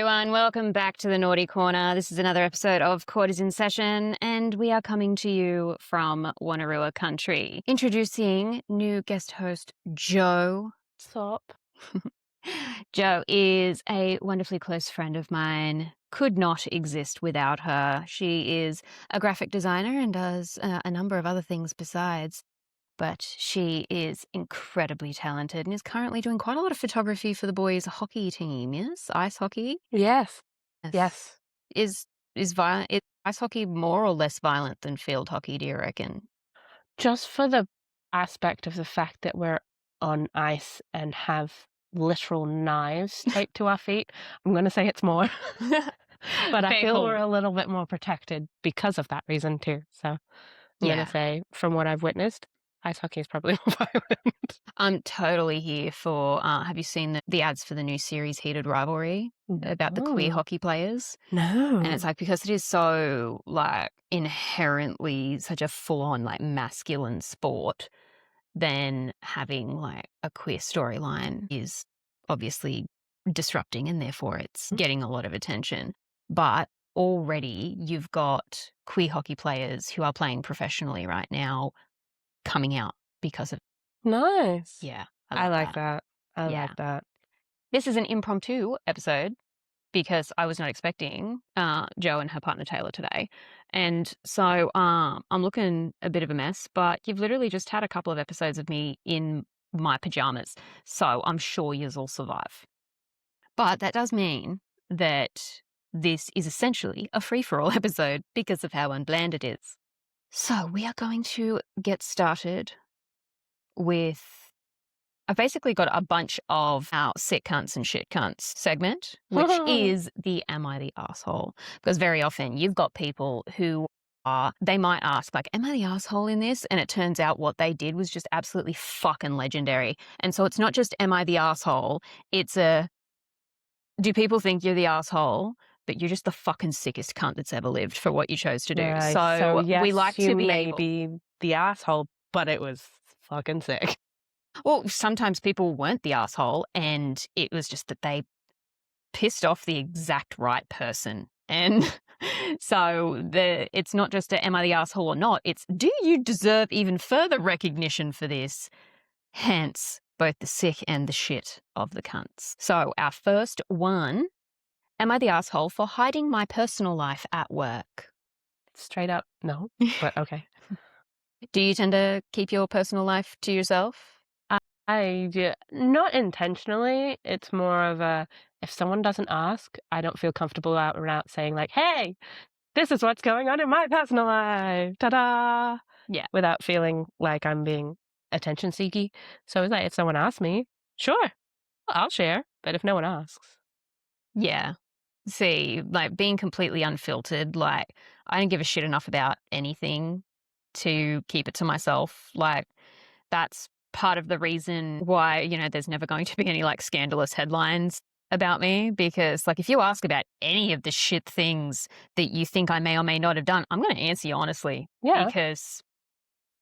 everyone. Welcome back to the Naughty Corner. This is another episode of Court is in Session, and we are coming to you from Wonnarua country. Introducing new guest host, Jo. Sup? Jo is a wonderfully close friend of mine. Could not exist without her. She is a graphic designer and does a number of other things besides. But she is incredibly talented and is currently doing quite a lot of photography for the boys' hockey team, yes? Ice hockey? Yes. Yes. Is violent? Is ice hockey more or less violent than field hockey, do you reckon? Just for the aspect of the fact that we're on ice and have literal knives taped to our feet, I'm going to say it's more. But I feel we're a little bit more protected because of that reason too. So I'm going to say, from what I've witnessed, ice hockey is probably more violent. I'm totally here for, have you seen the ads for the new series Heated Rivalry about the queer hockey players? No. And it's like, because it is so like inherently such a full-on like masculine sport, then having like a queer storyline is obviously disrupting and therefore it's getting a lot of attention. But already you've got queer hockey players who are playing professionally right now coming out because of Nice. Yeah. I like that. I like that. This is an impromptu episode because I was not expecting Jo and her partner Taylor today. And so I'm looking a bit of a mess, but you've literally just had a couple of episodes of me in my pajamas. So I'm sure yous will survive. But that does mean that this is essentially a free-for-all episode because of how unbland it is. So we are going to get started with, I've basically got a bunch of our sick cunts and shit cunts segment, which is the Am I the Asshole? Because very often you've got people who they might ask like, am I the asshole in this? And it turns out what they did was just absolutely fucking legendary. And so it's not just, am I the asshole? It's do people think you're the asshole? But you're just the fucking sickest cunt that's ever lived for what you chose to do. Right. So yes, we like you to be may be the asshole, but it was fucking sick. Well, sometimes people weren't the asshole and it was just that they pissed off the exact right person. And so it's not just a, am I the asshole or not? It's, do you deserve even further recognition for this? Hence, both the sick and the shit of the cunts. So our first one, am I the asshole for hiding my personal life at work? Straight up, no, but okay. Do you tend to keep your personal life to yourself? I do, not intentionally. It's more of a, if someone doesn't ask, I don't feel comfortable out saying like, hey, this is what's going on in my personal life. Ta-da! Yeah. Without feeling like I'm being attention seeky. So it's like, if someone asks me, sure, I'll share. But if no one asks. Yeah. See, like being completely unfiltered, like I don't give a shit enough about anything to keep it to myself. Like that's part of the reason why, you know, there's never going to be any like scandalous headlines about me, because like if you ask about any of the shit things that you think I may or may not have done, I'm going to answer you honestly. Yeah. Because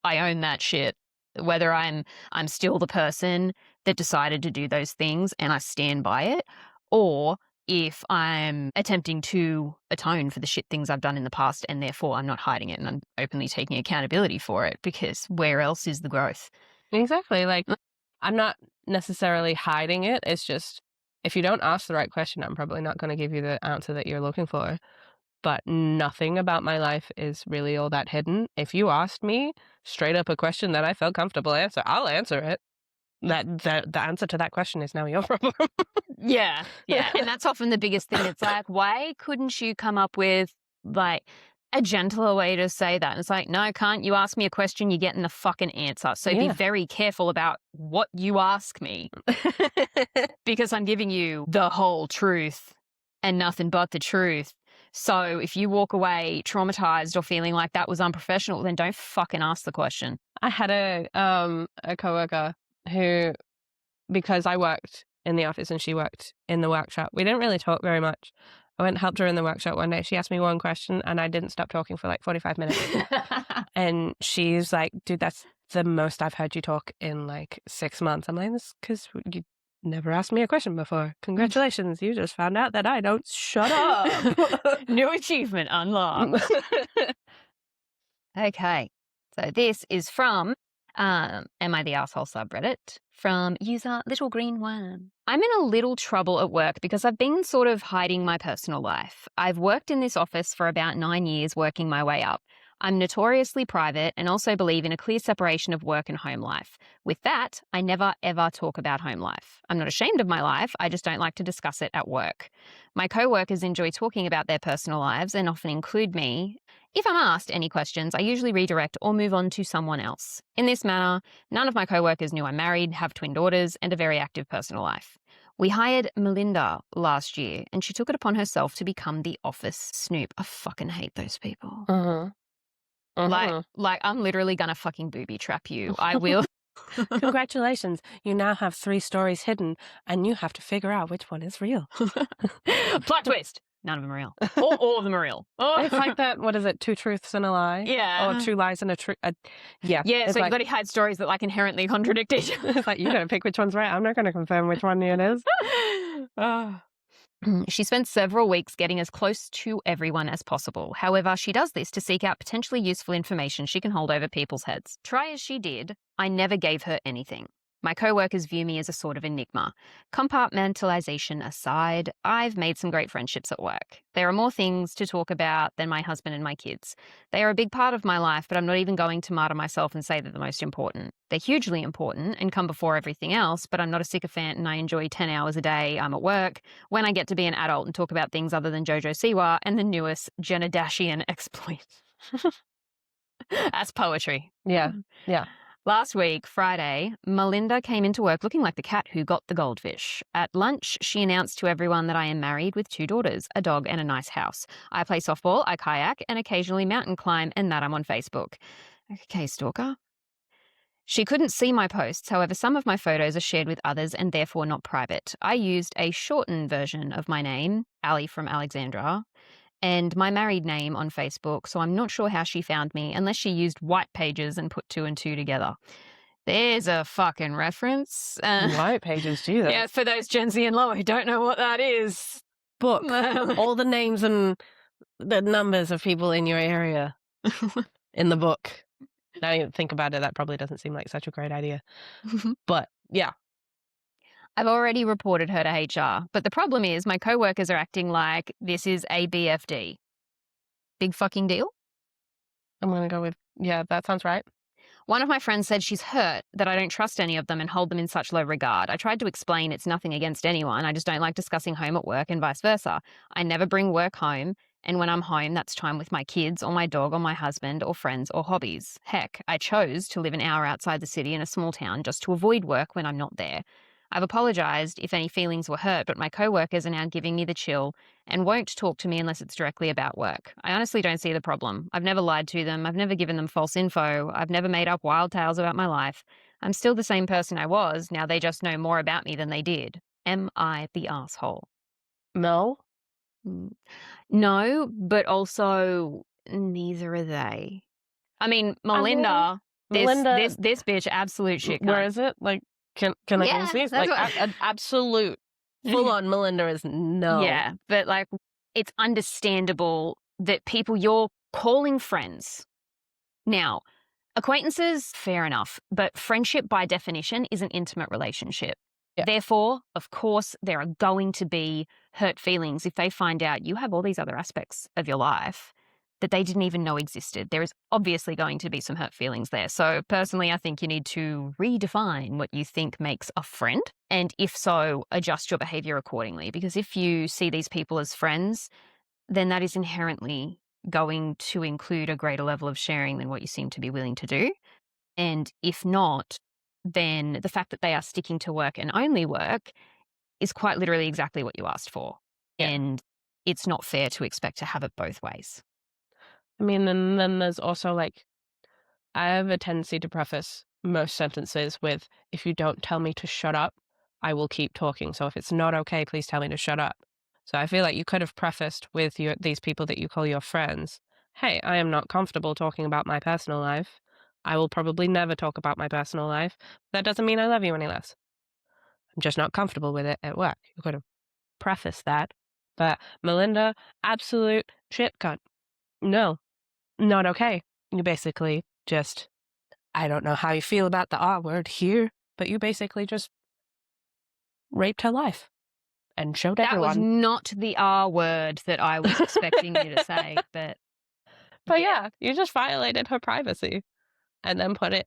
I own that shit. Whether I'm still the person that decided to do those things and I stand by it, or if I'm attempting to atone for the shit things I've done in the past and therefore I'm not hiding it and I'm openly taking accountability for it, because where else is the growth? Exactly. Like, I'm not necessarily hiding it. It's just, if you don't ask the right question, I'm probably not going to give you the answer that you're looking for. But nothing about my life is really all that hidden. If you asked me straight up a question that I felt comfortable answer, I'll answer it. The answer to that question is now your problem. Yeah. And that's often the biggest thing. It's like, why couldn't you come up with like a gentler way to say that? And it's like, no, can't you ask me a question, you're getting the fucking answer. So be very careful about what you ask me. Because I'm giving you the whole truth and nothing but the truth. So if you walk away traumatized or feeling like that was unprofessional, then don't fucking ask the question. I had a coworker who, because I worked in the office and she worked in the workshop, we didn't really talk very much. I went and helped her in the workshop one day. She asked me one question and I didn't stop talking for like 45 minutes. And she's like, dude, that's the most I've heard you talk in like 6 months. I'm like, this because never asked me a question before. Congratulations, you just found out that I don't shut up. New achievement unlocked. Okay, so this is from Am I the Asshole subreddit from user Little Green Worm. I'm in a little trouble at work because I've been sort of hiding my personal life. I've worked in this office for about 9 years, working my way up. I'm notoriously private and also believe in a clear separation of work and home life. With that, I never ever talk about home life. I'm not ashamed of my life, I just don't like to discuss it at work. My co-workers enjoy talking about their personal lives and often include me. If I'm asked any questions, I usually redirect or move on to someone else. In this manner, none of my co-workers knew I'm married, have twin daughters, and a very active personal life. We hired Melinda last year, and she took it upon herself to become the office snoop. I fucking hate those people. Uh-huh. Like I'm literally gonna fucking booby trap you. I will. Congratulations, you now have 3 stories hidden, and you have to figure out which one is real. Plot twist. None of them are real. All of them are real. Oh. It's like that, what is it, 2 truths and a lie? Yeah. Or 2 lies and a truth. Yeah. Yeah, It's so like, you've got to hide stories that like inherently contradict each other. it's like, you gotta pick which one's right. I'm not gonna confirm which one it is. She spends several weeks getting as close to everyone as possible. However, she does this to seek out potentially useful information she can hold over people's heads. Try as she did, I never gave her anything. My co-workers view me as a sort of enigma. Compartmentalization aside, I've made some great friendships at work. There are more things to talk about than my husband and my kids. They are a big part of my life, but I'm not even going to martyr myself and say they're the most important. They're hugely important and come before everything else, but I'm not a sycophant and I enjoy 10 hours a day I'm at work when I get to be an adult and talk about things other than Jojo Siwa and the newest Genadashian exploit. That's poetry. Yeah. Last week, Friday, Melinda came into work looking like the cat who got the goldfish. At lunch, she announced to everyone that I am married with 2 daughters, a dog, and a nice house. I play softball, I kayak, and occasionally mountain climb, and that I'm on Facebook. Okay, stalker. She couldn't see my posts, however, some of my photos are shared with others and therefore not private. I used a shortened version of my name, Ali from Alexandra, and my married name on Facebook, so I'm not sure how she found me unless she used white pages and put 2 and 2 together. There's a fucking reference. White pages, Jesus. Yeah, for those Gen Z and lower who don't know what that is. Book all the names and the numbers of people in your area in the book. Now you think about it, that probably doesn't seem like such a great idea. But yeah. I've already reported her to HR, but the problem is my co-workers are acting like this is a BFD. Big fucking deal? I'm going to go with, yeah, that sounds right. One of my friends said she's hurt that I don't trust any of them and hold them in such low regard. I tried to explain it's nothing against anyone. I just don't like discussing home at work and vice versa. I never bring work home, and when I'm home, that's time with my kids or my dog or my husband or friends or hobbies. Heck, I chose to live an hour outside the city in a small town just to avoid work when I'm not there. I've apologised if any feelings were hurt, but my co-workers are now giving me the chill and won't talk to me unless it's directly about work. I honestly don't see the problem. I've never lied to them. I've never given them false info. I've never made up wild tales about my life. I'm still the same person I was. Now they just know more about me than they did. Am I the asshole? No. No, but also neither are they. I mean, Melinda, this bitch, absolute shit cunt. Where is it? Like, can I Yeah, sneeze? that's Like, what- absolute full-on Melinda is no. Yeah, but like it's understandable that people you're calling friends. Now, acquaintances, fair enough, but friendship by definition is an intimate relationship. Yeah. Therefore, of course, there are going to be hurt feelings if they find out you have all these other aspects of your life that they didn't even know existed. There is obviously going to be some hurt feelings there. So personally, I think you need to redefine what you think makes a friend. And if so, adjust your behavior accordingly. Because if you see these people as friends, then that is inherently going to include a greater level of sharing than what you seem to be willing to do. And if not, then the fact that they are sticking to work and only work is quite literally exactly what you asked for. Yeah. And it's not fair to expect to have it both ways. I mean, and then there's also like, I have a tendency to preface most sentences with, if you don't tell me to shut up, I will keep talking. So if it's not okay, please tell me to shut up. So I feel like you could have prefaced with these people that you call your friends, hey, I am not comfortable talking about my personal life. I will probably never talk about my personal life. That doesn't mean I love you any less. I'm just not comfortable with it at work. You could have prefaced that. But Melinda, absolute shit cunt. No, not okay. You basically just, I don't know how you feel about the R word here, but you basically just raped her life and showed That was everyone. not the R word that I was expecting you to say, but yeah, you just violated her privacy and then put it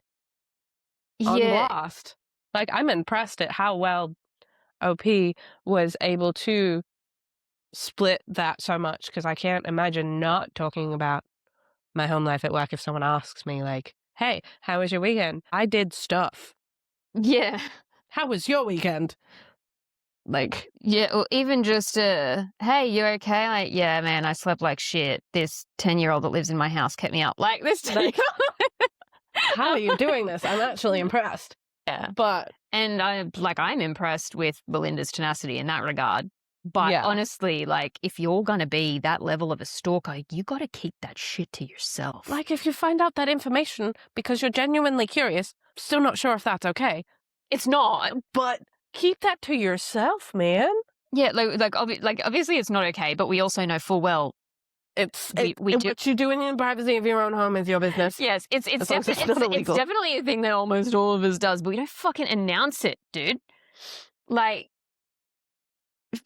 on yeah, blast. Like, I'm impressed at how well OP was able to split that so much, because I can't imagine not talking about my home life at work if someone asks me, like, hey, how was your weekend? I did stuff. yeah. How was your weekend? Like, Yeah, or even just, hey, you okay? Like, yeah, man, I slept like shit. This 10-year-old that lives in my house kept me up. Like, this 10-year-old. how are you doing this? I'm actually impressed. Yeah. But, And I'm impressed with Belinda's tenacity in that regard. But yeah, honestly, like, if you're going to be that level of a stalker, you got to keep that shit to yourself. like, if you find out that information because you're genuinely curious, still not sure if that's okay. It's not. But keep that to yourself, man. Yeah, obviously it's not okay, but we also know full well we do. What you doing in the privacy of your own home is your business. Yes, it's As long as it's definitely not illegal. it's definitely a thing that almost all of us does, but we don't fucking announce it, dude. Like,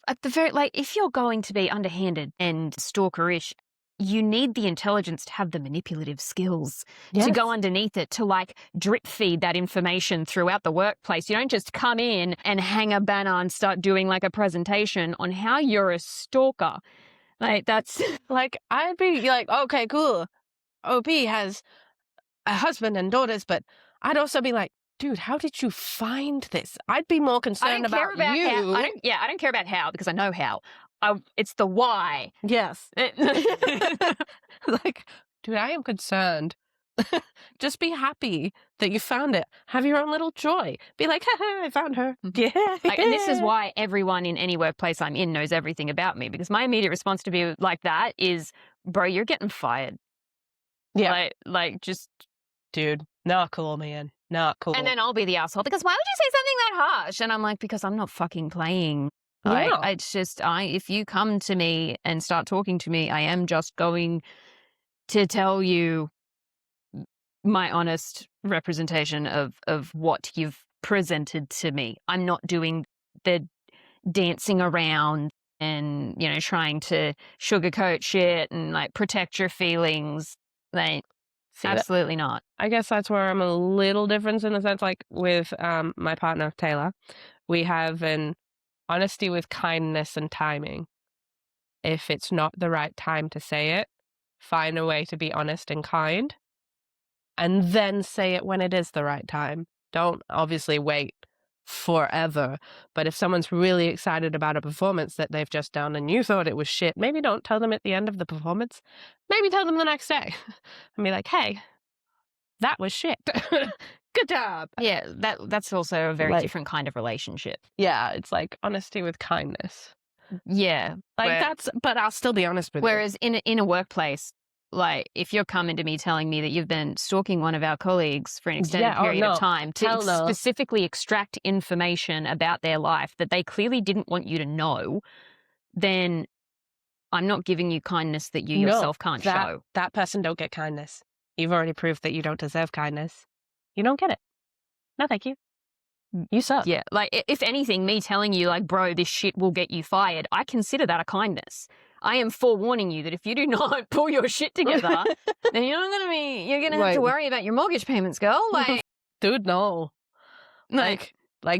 at the very, like, if you're going to be underhanded and stalkerish, you need the intelligence to have the manipulative skills to go underneath it, to like drip feed that information throughout the workplace. You don't just come in and hang a banner and start doing like a presentation on how you're a stalker. Like, that's Like, I'd be like, okay, cool. OP has a husband and daughters, but I'd also be like, dude, how did you find this? I'd be more I concerned don't care about you. how. I don't care about how, because I know how. It's the why. Yes. Like, dude, I am concerned. Just be happy that you found it. Have your own little joy. Be like, haha, I found her. Yeah. Like, and this is why everyone in any workplace I'm in knows everything about me, because my immediate response to be like that is, bro, you're getting fired. Yeah. Like just, dude, not cool, man. Not cool. and then I'll be the asshole because why would you say something that harsh? And I'm like, because I'm not fucking playing. Like, Yeah. it's just, if you come to me and start talking to me, I am just going to tell you my honest representation of what you've presented to me. I'm not doing the dancing around and, you know, trying to sugarcoat shit and like protect your feelings. Like, absolutely not. I guess that's where I'm a little different in the sense, like with my partner Taylor, we have an honesty with kindness and timing. If it's not the right time to say it, find a way to be honest and kind, and then say it when it is the right time. Don't obviously wait forever. But if someone's really excited about a performance that they've just done and you thought it was shit, maybe don't tell them at the end of the performance. Maybe tell them the next day and be like, hey, that was shit. Good job. Yeah, that's also a very different kind of relationship. Yeah, it's like honesty with kindness. Yeah. Like, but I'll still be honest with you. Whereas in a workplace, like, if you're coming to me telling me that you've been stalking one of our colleagues for an extended period of time to specifically extract information about their life that they clearly didn't want you to know, then I'm not giving you kindness that you yourself can't show. That person don't get kindness. You've already proved that you don't deserve kindness. You don't get it. No, thank you. You suck. Yeah, like, if anything, me telling you, like, bro, this shit will get you fired, I consider that a kindness. I am forewarning you that if you do not pull your shit together, then you're going to have to worry about your mortgage payments, girl. Like, dude, no. Like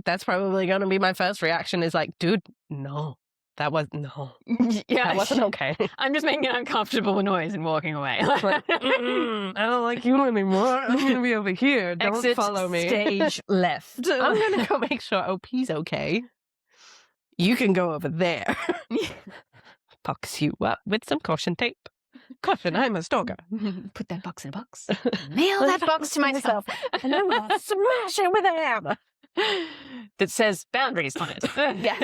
that's probably going to be my first reaction is like, dude, no. That wasn't okay. I'm just making an uncomfortable noise and walking away. Like, I don't like you anymore. I'm going to be over here. Don't Exit follow me. Stage left. I'm going to go make sure OP's okay. You can go over there. Box you up with some caution tape. Caution, I'm a stalker. Put that box in a box. Nail that box to myself. And then we'll smash it with a hammer. That says boundaries on it. Yeah.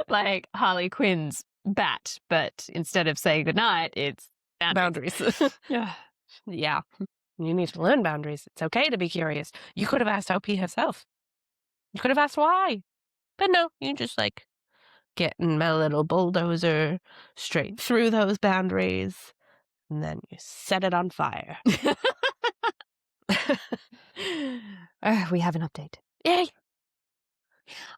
Like Harley Quinn's bat, but instead of saying goodnight, it's boundaries. Yeah. Yeah. You need to learn boundaries. It's okay to be curious. You could have asked OP herself. You could have asked why. But no, you just like getting my little bulldozer straight through those boundaries, and then you set it on fire. We have an update. Yay!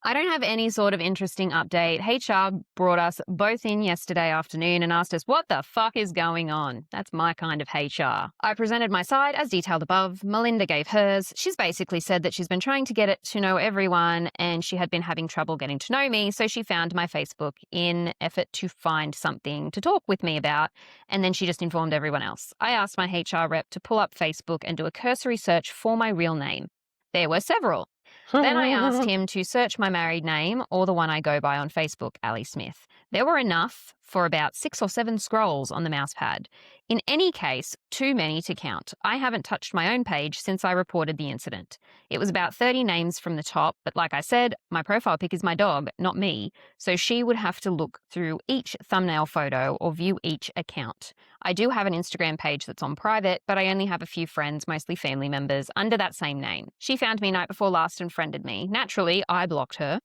I don't have any sort of interesting update. HR brought us both in yesterday afternoon and asked us what the fuck is going on. That's my kind of HR. I presented my side as detailed above. Melinda gave hers. She's basically said that she's been trying to get it to know everyone and she had been having trouble getting to know me, so she found my Facebook in effort to find something to talk with me about, and then she just informed everyone else. I asked my HR rep to pull up Facebook and do a cursory search for my real name. There were several. Then I asked him to search my married name or the one I go by on Facebook, Ali Smith. There were enough for about 6 or 7 scrolls on the mouse pad. In any case, too many to count. I haven't touched my own page since I reported the incident. It was about 30 names from the top, but like I said, my profile pic is my dog, not me, so she would have to look through each thumbnail photo or view each account. I do have an Instagram page that's on private, but I only have a few friends, mostly family members, under that same name. She found me night before last and friended me. Naturally, I blocked her.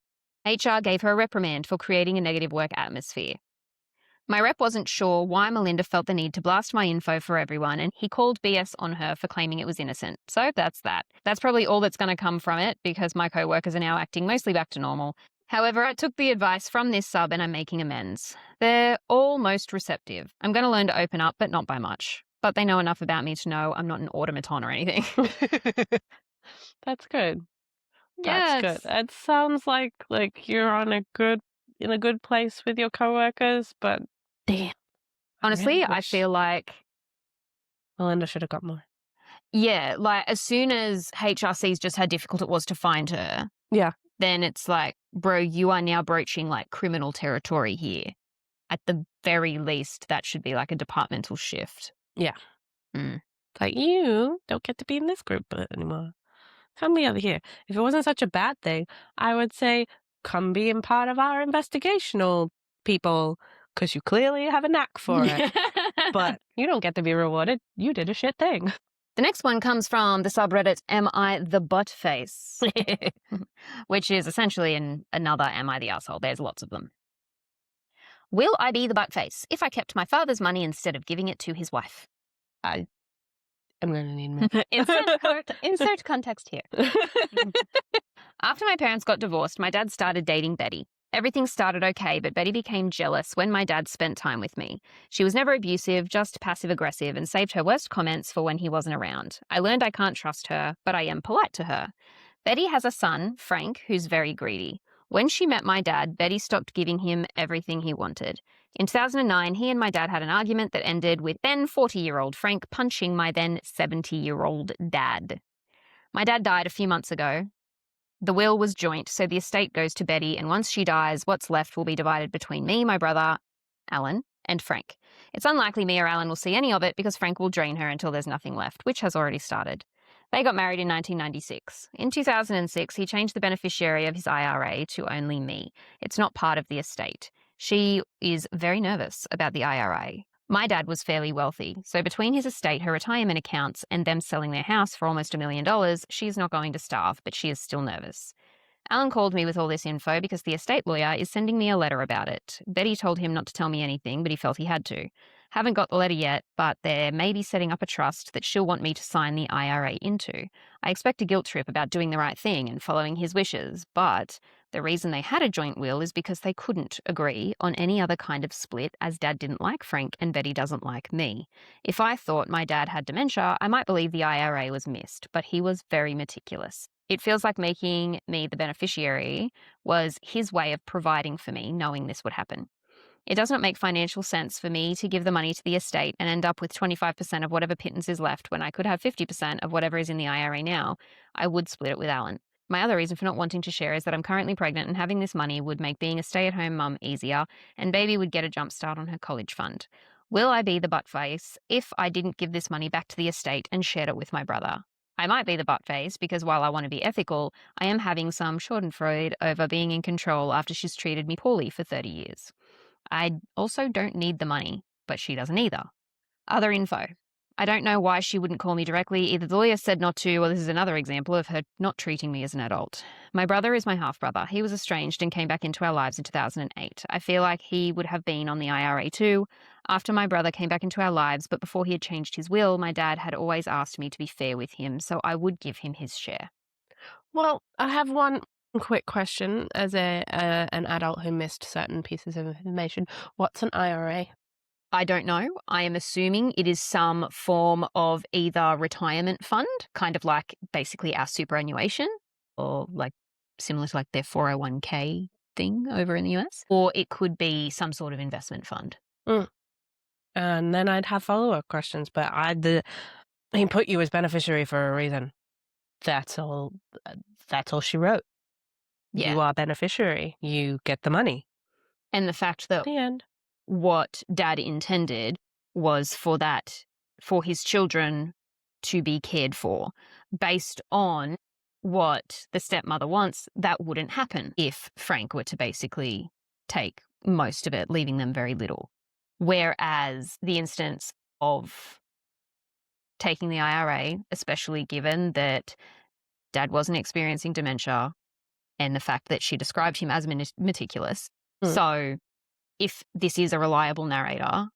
HR gave her a reprimand for creating a negative work atmosphere. My rep wasn't sure why Melinda felt the need to blast my info for everyone, and he called BS on her for claiming it was innocent. So that's that. That's probably all that's going to come from it, because my co-workers are now acting mostly back to normal. However, I took the advice from this sub and I'm making amends. They're all most receptive. I'm going to learn to open up, but not by much. But they know enough about me to know I'm not an automaton or anything. That's good. Yeah, That's good. It sounds like you're in a good place with your coworkers, but damn. Honestly, really I wish feel like, Melinda should have got more. yeah, like as soon as HR sees just how difficult it was to find her, Yeah. then it's like, bro, you are now broaching like criminal territory here. At the very least, that should be like a departmental shift. Yeah. Mm. Like, you don't get to be in this group anymore. Come be over here. If it wasn't such a bad thing, I would say, come be in part of our investigational people, because you clearly have a knack for it. But you don't get to be rewarded. You did a shit thing. The next one comes from the subreddit Am I the Butt Face? Which is essentially another Am I the Asshole? There's lots of them. Will I be the butt face if I kept my father's money instead of giving it to his wife? I'm going to need more. Insert context here. After my parents got divorced, my dad started dating Betty. Everything started okay, but Betty became jealous when my dad spent time with me. She was never abusive, just passive-aggressive, and saved her worst comments for when he wasn't around. I learned I can't trust her, but I am polite to her. Betty has a son, Frank, who's very greedy. When she met my dad, Betty stopped giving him everything he wanted. In 2009, he and my dad had an argument that ended with then 40-year-old Frank punching my then 70-year-old dad. My dad died a few months ago. The will was joint, so the estate goes to Betty, and once she dies, what's left will be divided between me, my brother, Alan, and Frank. It's unlikely me or Alan will see any of it because Frank will drain her until there's nothing left, which has already started. They got married in 1996. In 2006, he changed the beneficiary of his IRA to only me. It's not part of the estate. She is very nervous about the IRA. My dad was fairly wealthy, so between his estate, her retirement accounts, and them selling their house for almost $1 million, she's not going to starve, but she is still nervous. Alan called me with all this info because the estate lawyer is sending me a letter about it. Betty told him not to tell me anything, but he felt he had to. Haven't got the letter yet, but they're maybe setting up a trust that she'll want me to sign the IRA into. I expect a guilt trip about doing the right thing and following his wishes, but the reason they had a joint will is because they couldn't agree on any other kind of split, as Dad didn't like Frank and Betty doesn't like me. If I thought my dad had dementia, I might believe the IRA was missed, but he was very meticulous. It feels like making me the beneficiary was his way of providing for me, knowing this would happen. It does not make financial sense for me to give the money to the estate and end up with 25% of whatever pittance is left when I could have 50% of whatever is in the IRA now. I would split it with Alan. My other reason for not wanting to share is that I'm currently pregnant and having this money would make being a stay-at-home mum easier, and baby would get a jump start on her college fund. Will I be the butt face if I didn't give this money back to the estate and shared it with my brother? I might be the butt face because while I want to be ethical, I am having some schadenfreude over being in control after she's treated me poorly for 30 years. I also don't need the money, but she doesn't either. Other info. I don't know why she wouldn't call me directly. Either the lawyer said not to, or this is another example of her not treating me as an adult. My brother is my half-brother. He was estranged and came back into our lives in 2008. I feel like he would have been on the IRA too after my brother came back into our lives, but before he had changed his will, my dad had always asked me to be fair with him, so I would give him his share. Well, I have one quick question as an adult who missed certain pieces of information. What's an IRA? I don't know. I am assuming it is some form of either retirement fund, kind of like basically our superannuation, or like similar to like their 401k thing over in the US, or it could be some sort of investment fund. Mm. And then I'd have follow-up questions, but he put you as beneficiary for a reason. That's all. That's all she wrote. Yeah. You are beneficiary. You get the money. And the fact that The end. what dad intended was for his children to be cared for based on what the stepmother wants. That wouldn't happen if Frank were to basically take most of it, leaving them very little. Whereas the instance of taking the IRA, especially given that dad wasn't experiencing dementia and the fact that she described him as meticulous. So if this is a reliable narrator,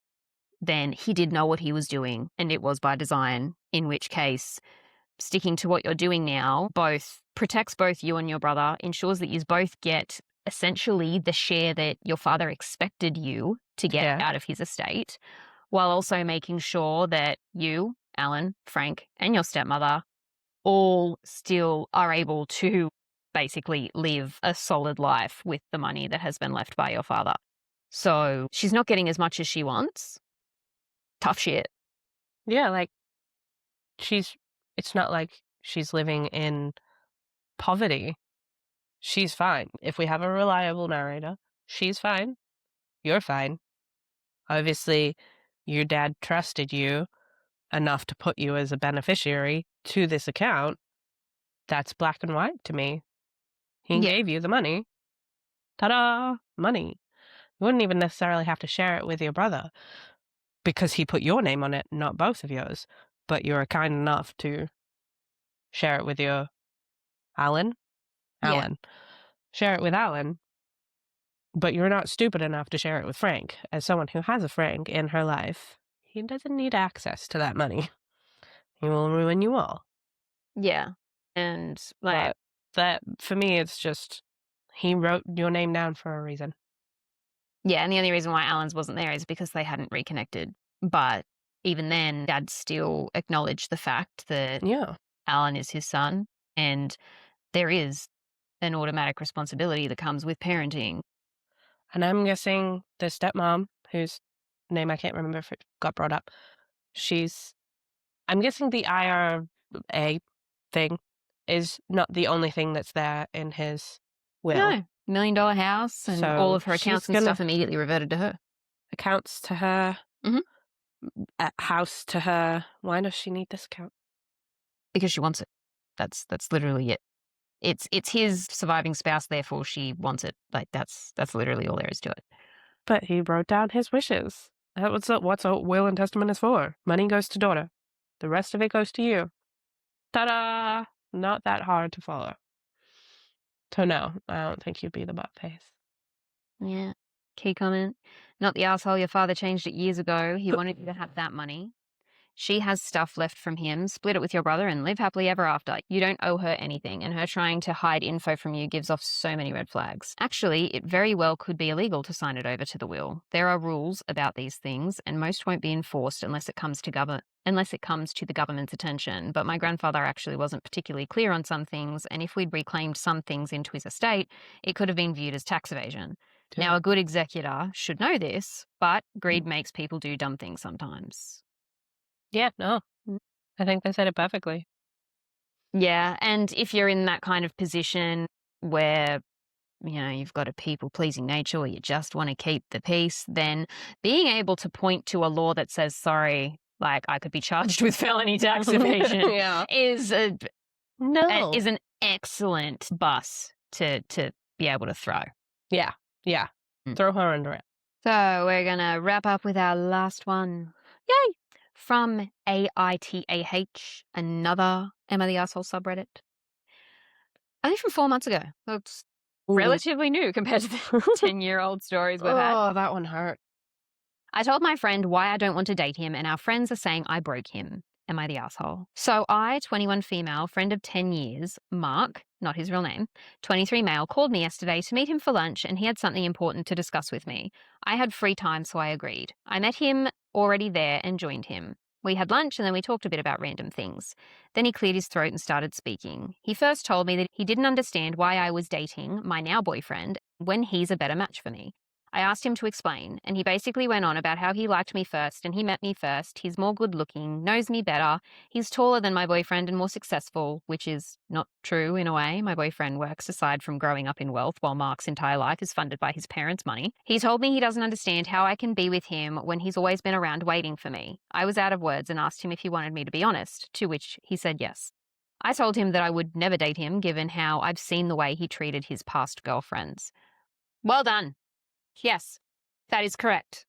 then he did know what he was doing and it was by design, in which case sticking to what you're doing now both protects both you and your brother, ensures that you both get essentially the share that your father expected you to get out of his estate, while also making sure that you, Alan, Frank, and your stepmother all still are able to basically live a solid life with the money that has been left by your father. So she's not getting as much as she wants. Tough shit. Yeah, like it's not like she's living in poverty. She's fine. If we have a reliable narrator, she's fine. You're fine. Obviously, your dad trusted you enough to put you as a beneficiary to this account. That's black and white to me. He gave you the money. Ta-da! Money. You wouldn't even necessarily have to share it with your brother because he put your name on it, not both of yours. But you were kind enough to share it with your Alan. Share it with Alan. But you're not stupid enough to share it with Frank. As someone who has a Frank in her life, he doesn't need access to that money. He will ruin you all. Yeah. And like, But that, for me, it's just, he wrote your name down for a reason. yeah, and the only reason why Alan's wasn't there is because they hadn't reconnected. But even then, Dad still acknowledged the fact that Alan is his son, and there is an automatic responsibility that comes with parenting. And I'm guessing the stepmom, whose name I can't remember if it got brought up, I'm guessing the IRA thing is not the only thing that's there in his will. No, $1 million house, and So all of her accounts she's and stuff immediately reverted to her. Accounts to her, Mhm. house to her. Why does she need this account? Because she wants it. That's literally it. It's his surviving spouse, therefore she wants it. Like that's literally all there is to it. But he wrote down his wishes. What's a will and testament is for? Money goes to daughter. The rest of it goes to you. Ta-da! Not that hard to follow. So no, I don't think you'd be the butt face. Yeah. Key comment. Not the asshole your father changed it years ago. He wanted you to have that money. She has stuff left from him. Split it with your brother and live happily ever after. You don't owe her anything, and her trying to hide info from you gives off so many red flags. Actually, it very well could be illegal to sign it over to the will. There are rules about these things, and most won't be enforced unless it comes to the government's attention. But my grandfather actually wasn't particularly clear on some things, and if we'd reclaimed some things into his estate, it could have been viewed as tax evasion. Now, a good executor should know this, but greed makes people do dumb things sometimes. Yeah, no. I think they said it perfectly. Yeah, and if you're in that kind of position where, you've got a people-pleasing nature or you just want to keep the peace, then being able to point to a law that says, sorry, like I could be charged with felony tax evasion is an excellent bus to be able to throw. Yeah. Throw her under it. So we're going to wrap up with our last one. Yay! from AITAH, another Emma the Asshole subreddit. Only from 4 months ago. That's relatively new compared to the 10-year-old stories we've had. Oh, that one hurt. I told my friend why I don't want to date him, and our friends are saying I broke him. Am I the asshole? So I, 21 female, friend of 10 years, Mark, not his real name, 23 male, called me yesterday to meet him for lunch, and he had something important to discuss with me. I had free time, so I agreed. I met him already there and joined him. We had lunch and then we talked a bit about random things. Then he cleared his throat and started speaking. He first told me that he didn't understand why I was dating my now boyfriend when he's a better match for me. I asked him to explain, and he basically went on about how he liked me first and he met me first. He's more good looking, knows me better. He's taller than my boyfriend and more successful, which is not true in a way. My boyfriend works aside from growing up in wealth, while Mark's entire life is funded by his parents' money. He told me he doesn't understand how I can be with him when he's always been around waiting for me. I was out of words and asked him if he wanted me to be honest, to which he said yes. I told him that I would never date him given how I've seen the way he treated his past girlfriends. Well done. Yes, that is correct.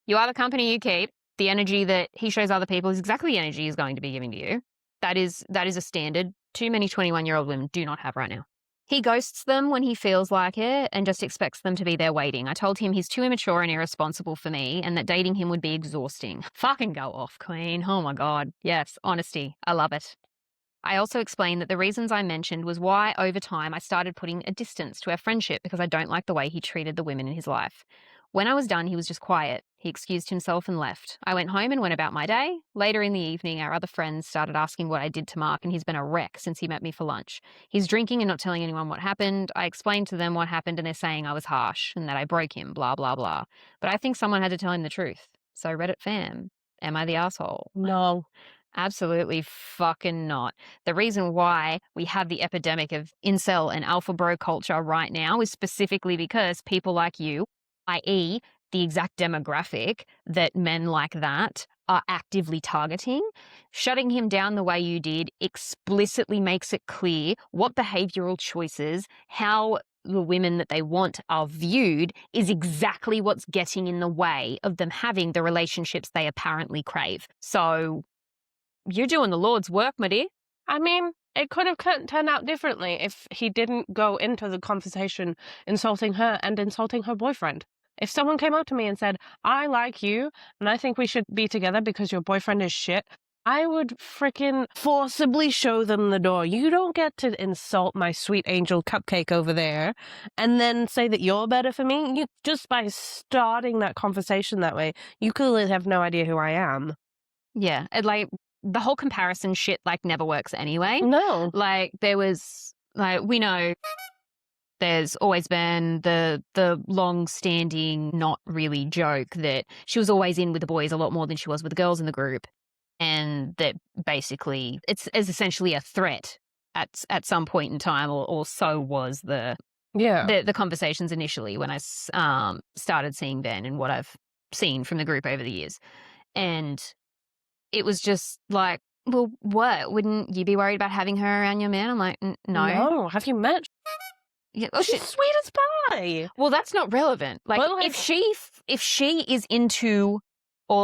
You are the company you keep. The energy that he shows other people is exactly the energy he's going to be giving to you. That is a standard too many 21-year-old women do not have right now. He ghosts them when he feels like it and just expects them to be there waiting. I told him he's too immature and irresponsible for me and that dating him would be exhausting. Fucking go off, queen. Oh my God. Yes, honesty. I love it. I also explained that the reasons I mentioned was why, over time, I started putting a distance to our friendship because I don't like the way he treated the women in his life. When I was done, he was just quiet. He excused himself and left. I went home and went about my day. Later in the evening, our other friends started asking what I did to Mark, and he's been a wreck since he met me for lunch. He's drinking and not telling anyone what happened. I explained to them what happened, and they're saying I was harsh and that I broke him, blah, blah, blah. But I think someone had to tell him the truth. So Reddit fam, am I the asshole? No. Absolutely fucking not. The reason why we have the epidemic of incel and alpha bro culture right now is specifically because people like you, i.e., the exact demographic that men like that are actively targeting. Shutting him down the way you did explicitly makes it clear what behavioral choices, how the women that they want are viewed is exactly what's getting in the way of them having the relationships they apparently crave. So you're doing the Lord's work, my dear. I mean, it could have turned out differently if he didn't go into the conversation insulting her and insulting her boyfriend. If someone came up to me and said, I like you and I think we should be together because your boyfriend is shit, I would freaking forcibly show them the door. You don't get to insult my sweet angel cupcake over there and then say that you're better for me. You just by starting that conversation that way, you clearly have no idea who I am. Yeah, like the whole comparison shit like never works anyway. No. Like there was like we know there's always been the long-standing not really joke that she was always in with the boys a lot more than she was with the girls in the group, and that basically it's essentially a threat at some point in time, or so was the conversations initially when I started seeing Ben and what I've seen from the group over the years. And it was just like, well, what? Wouldn't you be worried about having her around your man? I'm like, no. No, have you met? Yeah, she's sweet as pie. Well, that's not relevant. Like, well, if she is into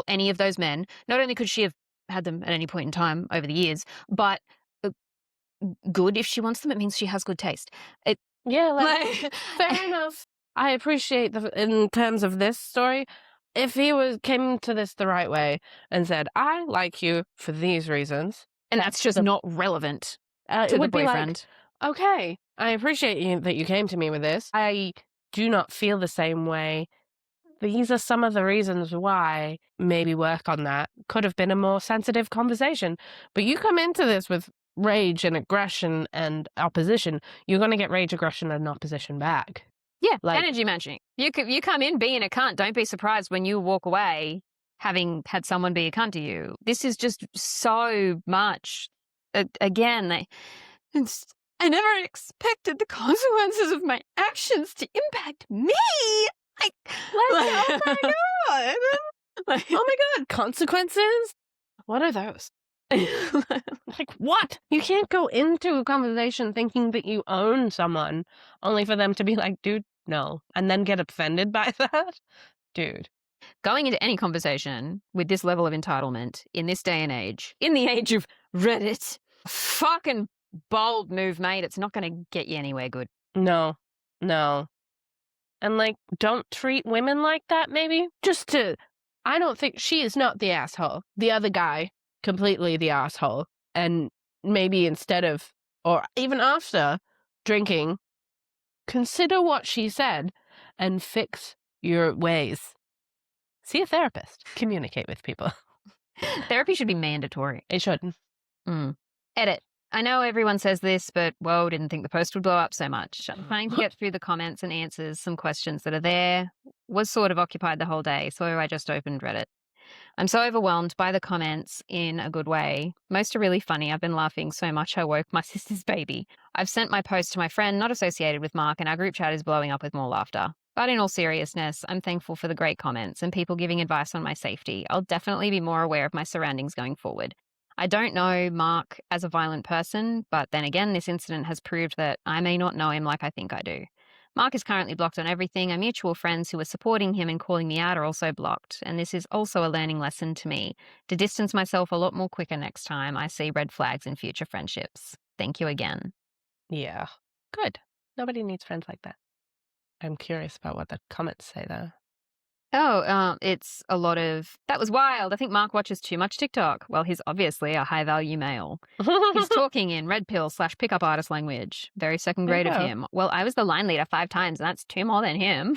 any of those men, not only could she have had them at any point in time over the years, but good if she wants them. It means she has good taste. Fair enough. I appreciate in terms of this story, if he came to this the right way and said, I like you for these reasons. And that's just not relevant to the boyfriend. Like, okay, I appreciate that you came to me with this. I do not feel the same way. These are some of the reasons why. Maybe work on that. Could have been a more sensitive conversation. But you come into this with rage and aggression and opposition, you're going to get rage, aggression, and opposition back. Yeah, energy matching. You come in being a cunt. Don't be surprised when you walk away having had someone be a cunt to you. This is just so much. Again, I never expected the consequences of my actions to impact me. Oh my God. Oh my God, consequences? What are those? Like, what? You can't go into a conversation thinking that you own someone only for them to be like, dude, no. And then get offended by that? Dude. Going into any conversation with this level of entitlement in this day and age, in the age of Reddit, fucking bold move, mate. It's not going to get you anywhere good. No. And, like, don't treat women like that, maybe? I don't think she is not the asshole. The other guy, completely the asshole. And maybe instead of, or even after drinking, consider what she said and fix your ways. See a therapist. Communicate with people. Therapy should be mandatory. It should. Edit. I know everyone says this, but whoa, didn't think the post would blow up so much. I'm trying to get through the comments and answers some questions that are there. Was sort of occupied the whole day, so I just opened Reddit. I'm so overwhelmed by the comments in a good way. Most are really funny. I've been laughing so much I woke my sister's baby. I've sent my post to my friend not associated with Mark, and our group chat is blowing up with more laughter. But in all seriousness, I'm thankful for the great comments and people giving advice on my safety. I'll definitely be more aware of my surroundings going forward. I don't know Mark as a violent person, but then again, this incident has proved that I may not know him like I think I do. Mark is currently blocked on everything. Our mutual friends who are supporting him and calling me out are also blocked. And this is also a learning lesson to me, to distance myself a lot more quicker next time I see red flags in future friendships. Thank you again. Yeah. Good. Nobody needs friends like that. I'm curious about what the comments say, though. Oh, it's a lot of, that was wild. I think Mark watches too much TikTok. Well, he's obviously a high-value male. He's talking in red pill / pickup artist language. Very second grade of him. Well, I was the line leader 5 times, and that's 2 more than him.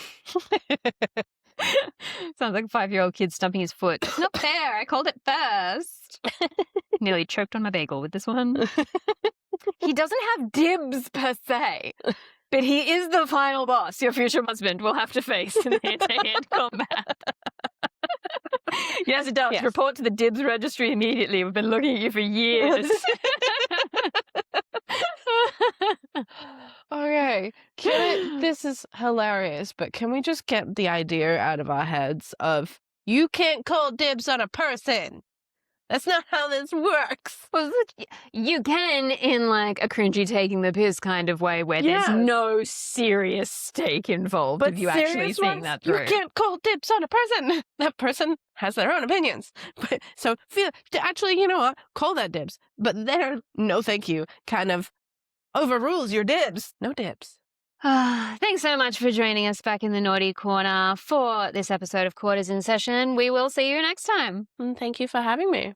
Sounds like a 5-year-old kid stumping his foot. It's not fair. I called it first. Nearly choked on my bagel with this one. He doesn't have dibs per se. But he is the final boss your future husband will have to face in hand-to-hand combat. Yes, it does. Yes. Report to the dibs registry immediately. We've been looking at you for years. Okay. This is hilarious, but can we just get the idea out of our heads of you can't call dibs on a person? That's not how this works. Well, you can in like a cringy taking the piss kind of way where there's no serious stake involved but if you actually seeing that through. You can't call dibs on a person. That person has their own opinions. So actually, you know what? Call that dibs. But their no thank you kind of overrules your dibs. No dibs. Thanks so much for joining us back in the Naughty Corner for this episode of Quarters in Session. We will see you next time. Thank you for having me.